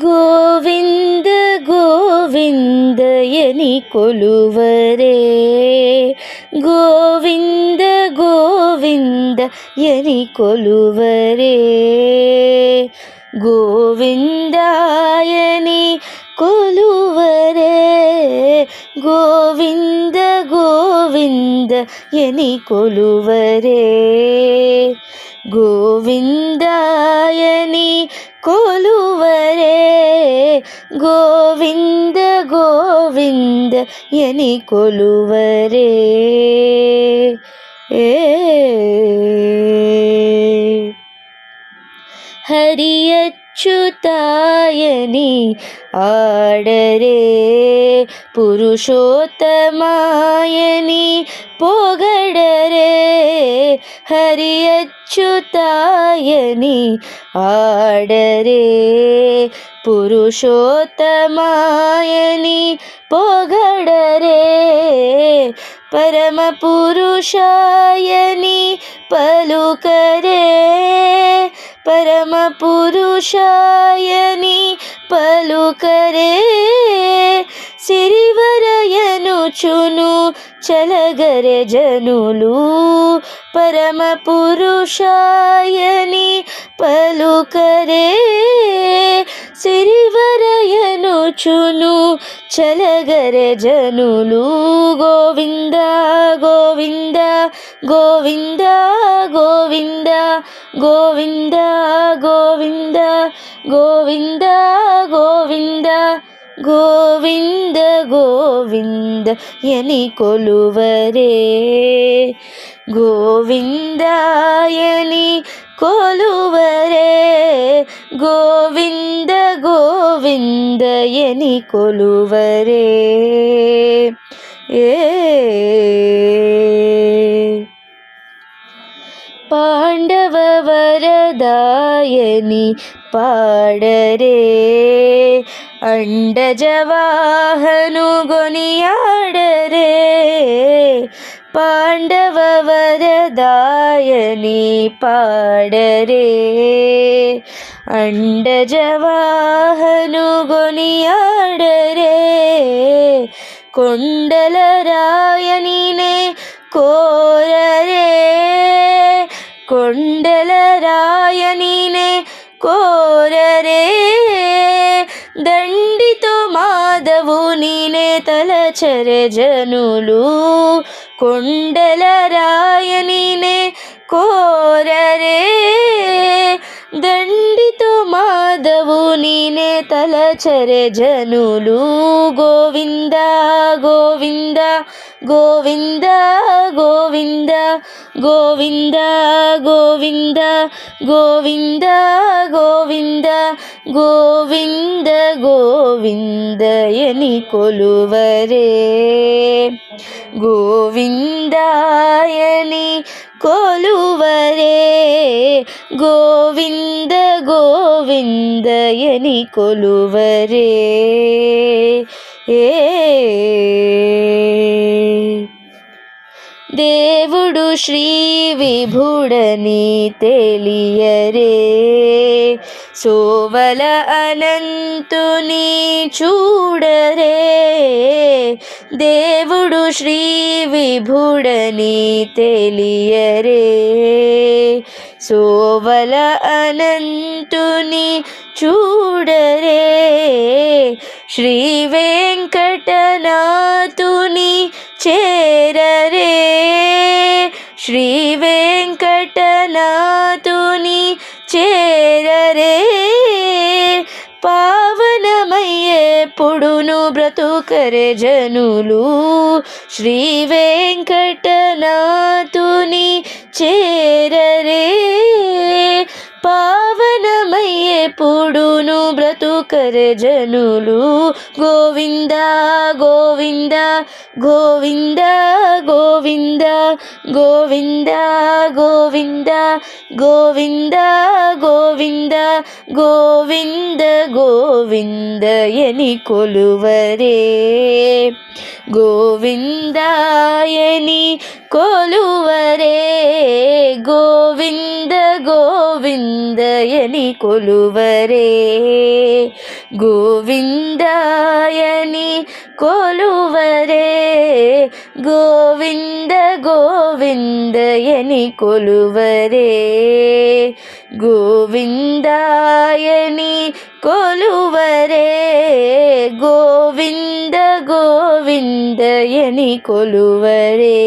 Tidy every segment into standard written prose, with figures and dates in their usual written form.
ಗೋವಿಂದ ಗೋವಿಂದಯನಿ ಕೊಲುವರೇ ಗೋವಿಂದ ಗೋವಿಂದಯನಿ ಕೊಲುವರೇ ಗೋವಿಂದಾಯನಿ ಕೊಲುವರೇ ಗೋವಿಂದ ಗೋವಿಂದಯನಿ ಕೊಲುವರೇ ಗೋವಿಂದಾಯನಿ ಕೊಲುವರೇ ಗೋವಿಂದ ಗೋವಿಂದಯನಿ ಕೊಲುವರೇ ಹರಿಯಚ್ಯುತಾಯನಿ ಆಡರೆ ಪುರುಷೋತ್ತಮಾಯನಿ ಪೊಗಡರೆ ಹರಿಯಚ್ಯುತಾಯನಿ ಆಡರೆ ಪುರುಷೋತ್ತಮಾಯನಿ ಪೊಗಡರೆ ಪರಮ ಪುರುಷಾಯನಿ ಪಲುಕರೆ ಪರಮ ಪುರುಷಾಯನಿ ಪಲುಕರೆ సిరివరయనుచును చలగరె జనులు పరమ పురుషాయని పలుకరే సిరివరయనుచును చలగరె జనులు గోవింద గోవింద గోవింద గోవింద గోవింద గోవింద గోవింద గోవింద గోవింద గోవిందయని కొలువరే గోవిందాయని కొలువరే గోవింద గోవిందయని కొలువరే పాండవ వరదాయని పాడరే అండజవాహను గొనియాడరే పాండవ వరదాయని పాడరే అండజవాహను గొనియాడరే కొండల రాయనినే కోరరే కొండల రాయనినే కోరరే దండితో మాధవునినే తలచరే జనులు కొండల రాయనినే కోరరే దండితో మాధవునినే తలచరే జనులు గోవింద గోవింద గోవింద గోవింద గోవింద గోవింద గోవింద గోవింద గోవింద గోవిందయని కొలువరే గోవిందాయని కొలువరే గోవింద గోవిందయని కొలువరే దేవుడు శ్రీ విభుడని తెలియరే సోవల అనంతుని చూడరే దేవుడు శ్రీ విభుడని తెలియరే సోవల అనంతుని చూడరే శ్రీ వెంకటనాథుని చేరరే శ్రీ వెంకటనాథుని చేరరే పావనమయ్యేపుడును బ్రతుకరే జనులు శ్రీ వెంకటనాథుని చేరరే పావనమయ్యేపుడును బ్రతుకరే జనులు గోవింద గోవింద గోవింద గోవింద గోవింద గోవింద గోవింద గోవింద గోవింద గోవిందయని కొలువరే గోవిందాయని కొలువరే గోవింద గోవిందయని కొలువరే గోవిందాయని కొలువరే గోవింద గోవిందయని కొలువరే గోవిందాయని కొలువరే గోవింద గోవిందయని కొలువరే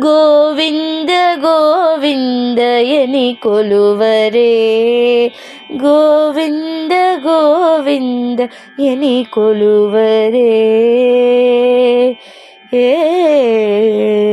గోవింద గోవిందయని కొలువరే గోవింద గోవిందయని కొలువరే ఏ